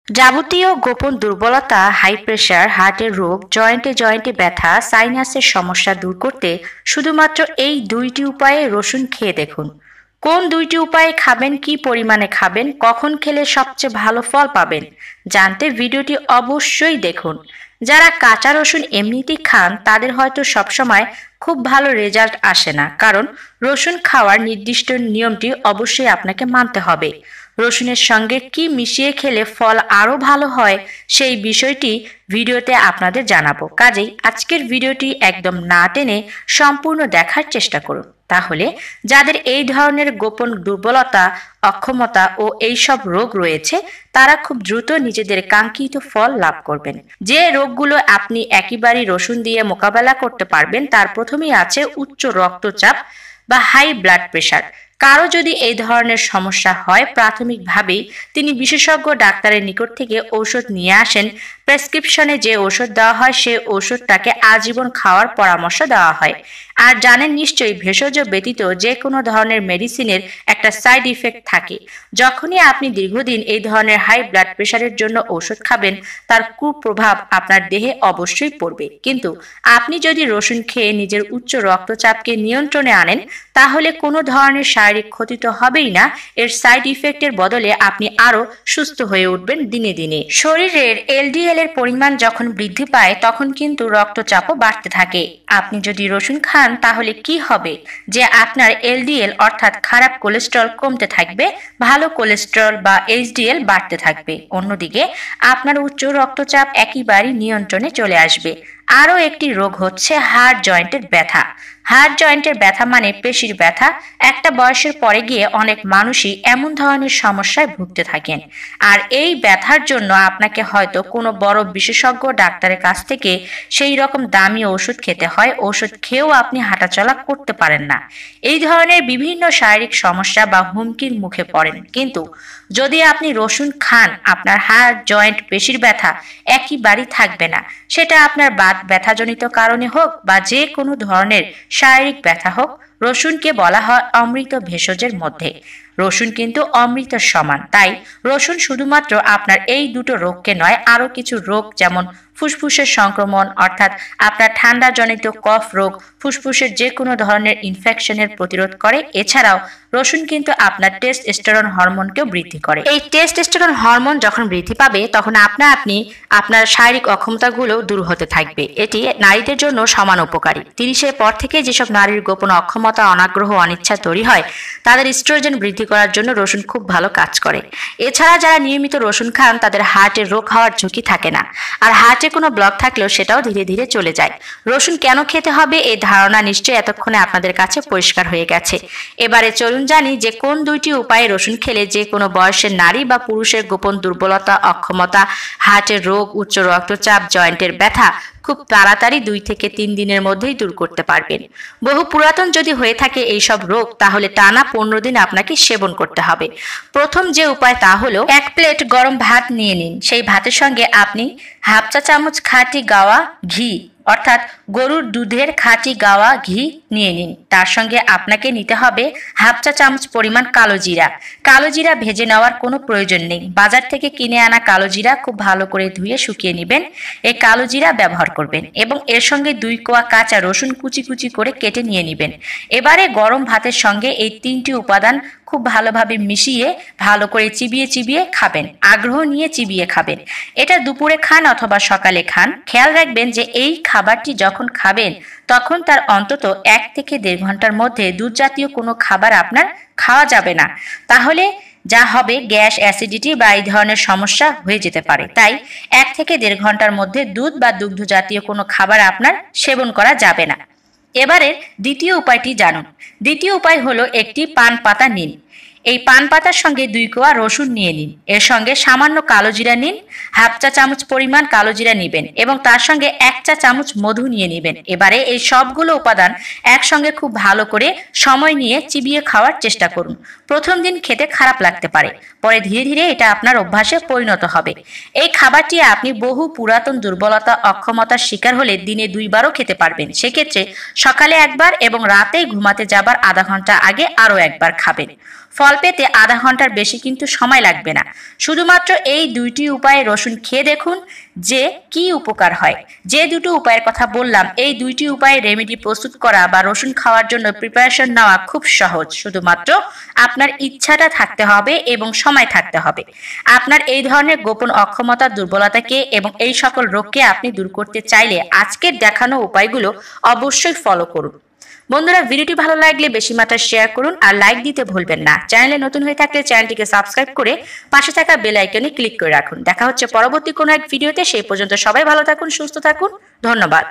যাবতীয় গোপন দুর্বলতা, হাই প্রেশার, হার্টের রোগ, জয়েন্টে জয়েন্টে ব্যথা, সাইনাসের সমস্যা দূর করতে শুধুমাত্র এই দুইটি উপায়ে রসুন খেয়ে দেখুন। কোন দুইটি উপায়ে খাবেন, কি পরিমাণে খাবেন, কখন খেলে সবচেয়ে ভালো ফল পাবেন জানতে ভিডিওটি অবশ্যই দেখুন। যারা কাঁচা রসুন এমনিতেই খান তাদের হয়তো সবসময় খুব ভালো রেজাল্ট আসে না, কারণ রসুন খাওয়ার নির্দিষ্ট নিয়মটি অবশ্যই আপনাকে মানতে হবে। রসুনের সঙ্গে কি মিশিয়ে খেলে ফল আরো ভালো হয় সেই বিষয়টি ভিডিওতে আপনাদের জানাবো, কাজেই আজকের ভিডিওটি একদম না টেনে সম্পূর্ণ দেখার চেষ্টা করুন। তাহলে যাদের এই ধরনের গোপন দুর্বলতা, অক্ষমতা ও এইসব রোগ রয়েছে তারা খুব দ্রুত নিজেদের কাঙ্ক্ষিত ফল লাভ করবেন। যে রোগগুলো আপনি একেবারেই রসুন দিয়ে মোকাবেলা করতে পারবেন তার প্রথমেই আছে উচ্চ রক্তচাপ বা হাই ব্লাড প্রেশার। কারো যদি এই ধরনের সমস্যা হয় প্রাথমিকভাবেই তিনি বিশেষজ্ঞ ডাক্তারের নিকট থেকে ঔষধ নিয়ে আসেন। প্রেসক্রিপশনে যে ওষুধ দেওয়া হয় সে ওষুধটাকে আজীবন খাওয়ার পরামর্শ দেওয়া হয়। আর জানেন নিশ্চয়ই ভেষজ ব্যতীত যে কোনো ধরনের মেডিসিনের একটা সাইড ইফেক্ট থাকে। যখনই আপনি দীর্ঘদিন এই ধরনের হাই ব্লাড প্রেশারের জন্য ওষুধ খাবেন তার কুপ্রভাব আপনার দেহে অবশ্যই পড়বে। কিন্তু আপনি যদি রসুন খেয়ে নিজের উচ্চ রক্তচাপকে নিয়ন্ত্রণে আনেন তাহলে কোনো ধরনের শারীরিক ক্ষতি তো হবেই না, এর সাইড ইফেক্টের বদলে আপনি আরো সুস্থ হয়ে উঠবেন দিনে দিনে। শরীরের এলডিএল এর পরিমাণ যখন বৃদ্ধি পায় তখন কিন্তু রক্তচাপও বাড়তে থাকে। আপনি যদি রসুন খান তাহলে কি হবে যে আপনার এলডিএল অর্থাৎ খারাপ কোলেস্টেরল কমতে থাকবে, ভালো কোলেস্টেরল বা এইচডিএল বাড়তে থাকবে। অন্যদিকে আপনার উচ্চ রক্তচাপ একেবারেই নিয়ন্ত্রণে চলে আসবে। আরও একটি রোগ হচ্ছে হাড় জয়েন্টের ব্যথা। হাড় জয়েন্টের ব্যথা মানে পেশির ব্যথা। একটা বয়সের পরে গিয়ে অনেক মানুষই এমন ধরনের সমস্যায় ভুগতে থাকেন। আর এই ব্যথার জন্য আপনাকে হয়তো কোনো বড় বিশেষজ্ঞ ডাক্তারের কাছ থেকে সেই রকম দামি ওষুধ খেতে হয়। ওষুধ খেয়েও আপনি হাঁটাচলা করতে পারেন না। এই ধরনের বিভিন্ন শারীরিক সমস্যা বা হুমকির মুখে পড়েন। কিন্তু যদি আপনি রসুন খান আপনার হাড় জয়েন্ট পেশির ব্যথা একেবারেই থাকবে না। সেটা আপনার বাত ব্যথাজনিত কারণে হোক বা যে কোনো ধরনের শারীরিক ব্যথা হোক, রসুনকে বলা হয় অমৃত ভেষজের মধ্যে। রসুন কিন্তু অমৃতের সমান। তাই রসুন শুধুমাত্র আপনার এই দুটো রোগকে নয়, আরো কিছু রোগ যেমন ফুসফুসের সংক্রমণ অর্থাৎ আপনার ঠান্ডা জনিত কফ রোগ, ফুসফুসের যে কোনো ধরনের ইনফেকশনের প্রতিরোধ করে। এছাড়াও রসুন কিন্তু আপনার টেস্টোস্টেরন হরমোনকেও বৃদ্ধি করে। এই টেস্টোস্টেরন হরমোন যখন বৃদ্ধি পাবে তখন আপনি আপনার শারীরিক অক্ষমতাগুলো দূর হতে থাকবে। এটি নারীদের জন্য সমান উপকারী। 30-এর পর থেকে যেসব নারীর গোপন অক্ষমতা, অনাগ্রহ, অনিচ্ছা তৈরি হয় তাদের ইস্ট্রোজেন বৃদ্ধি করার জন্য রসুন খুব ভালো কাজ করে। এছাড়া যারা নিয়মিত রসুন খান তাদের হার্টের রোগ হওয়ার ঝুঁকি থাকে না। আর হার্টে কোনো ব্লক থাকলেও সেটাও ধীরে ধীরে চলে যায়। রসুন কেন খেতে হবে এই ধারণা নিশ্চয়ই এতক্ষণে আপনাদের কাছে পরিষ্কার হয়ে গেছে। এবারে চলুন জানি যে কোন দুইটি উপায়ে রসুন খেলে যে কোনো বয়সের নারী বা পুরুষের গোপন দুর্বলতা, অক্ষমতা, হার্টের রোগ, উচ্চ রক্তচাপ, জয়েন্টের ব্যথা খুব তাড়াতাড়ি 2 থেকে 3 দিনের মধ্যেই দূর করতে পারবেন। বহু পুরাতন যদি হয়ে থাকে এইসব রোগ তাহলে টানা 15 দিন আপনাকে সেবন করতে হবে। প্রথম যে উপায় তা হলো 1 প্লেট গরম ভাত নিয়ে নিন। সেই ভাতের সঙ্গে আপনি হাফ চা চামচ খাঁটি গাওয়া ঘি অর্থাৎ গরুর দুধের খাঁটি গাওয়া ঘি নিয়ে নিন। তার সঙ্গে আপনাকে নিতে হবে হাফ চা চামচ পরিমাণ কালো জিরা। কালো জিরা ভেজে নেওয়ার কোনো প্রয়োজন নেই। বাজার থেকে কিনে আনা কালো জিরা খুব ভালো করে ধুয়ে শুকিয়ে নেবেন। এই কালো জিরা ব্যবহার করবেন এবং এর সঙ্গে 2 কোয়া কাঁচা রসুন কুচি কুচি করে কেটে নিয়ে নেবেন। এবারে গরম ভাতের সঙ্গে এই 3টি উপাদান খুব ভালোভাবে মিশিয়ে ভালো করে চিবিয়ে চিবিয়ে খাবেন। আগ্রহ নিয়ে চিবিয়ে খাবেন। এটা দুপুরে খান অথবা সকালে খান। খেয়াল রাখবেন যে এই খাবারটি যখন খাবেন তখন তার অন্তত 1 থেকে 1.5 ঘন্টার মধ্যে দুধ জাতীয় কোনো খাবার আপনার খাওয়া যাবে না। তাহলে যা হবে গ্যাস, অ্যাসিডিটি বা এই ধরনের সমস্যা হয়ে যেতে পারে। তাই 1 থেকে 1.5 ঘন্টার মধ্যে দুধ বা দুগ্ধ জাতীয় কোনো খাবার আপনার সেবন করা যাবে না। এবারে দ্বিতীয় উপায়টি জানুন। দ্বিতীয় উপায় হলো একটি পান পাতা নিন। এই পান পাতার সঙ্গে 2 কোয়া রসুন নিয়ে নিন। এর সঙ্গে সামান্য কালো জিরা নিন। হাফ চা চামচ পরিমাণ কালো জিরা নেবেন এবং তার সঙ্গে 1 চা চামচ মধু নিয়ে নেবেন। এবারে এই সবগুলো উপাদান একসঙ্গে খুব ভালো করে সময় নিয়ে চিবিয়ে খাওয়ার চেষ্টা করুন। প্রথম দিন খেতে খারাপ লাগতে পারে, পরে ধীরে ধীরে এটা আপনার অভ্যাসে পরিণত হবে। এই খাবারটি আপনি বহু পুরাতন দুর্বলতা, অক্ষমতার শিকার হলে দিনে 2 বারও খেতে পারবেন। সেক্ষেত্রে সকালে একবার এবং রাতে ঘুমাতে যাবার আধা ঘন্টা আগে আরও একবার খাবেন। ফল পেতে আধা ঘন্টার বেশি কিন্তু সময় লাগবে না। শুধুমাত্র এই দুইটি উপায়ে রসুন খেয়ে দেখুন যে কি উপকার হয়। যে দুটো উপায়ের কথা বললাম, এই দুইটি উপায়ে রেমেডি প্রস্তুত করা বা রসুন খাওয়ার জন্য প্রিপারেশন নেওয়া খুব সহজ। শুধুমাত্র আপনার ইচ্ছাটা থাকতে হবে এবং সময় থাকতে হবে। আপনার এই ধরনের গোপন অক্ষমতা, দুর্বলতাকে এবং এই সকল রোগকে আপনি দূর করতে চাইলে আজকের দেখানো উপায়গুলো অবশ্যই ফলো করুন। বন্ধুরা, ভিডিওটি ভালো লাগলে বেশি মাত্রায় শেয়ার করুন আর লাইক দিতে ভুলবেন না। চ্যানেলে নতুন হয়ে থাকলে চ্যানেলটিকে সাবস্ক্রাইব করে পাশে থাকা বেল আইকনে ক্লিক করে রাখুন। দেখা হচ্ছে পরবর্তী কোনো এক ভিডিওতে। সেই পর্যন্ত সবাই ভালো থাকুন, সুস্থ থাকুন। ধন্যবাদ।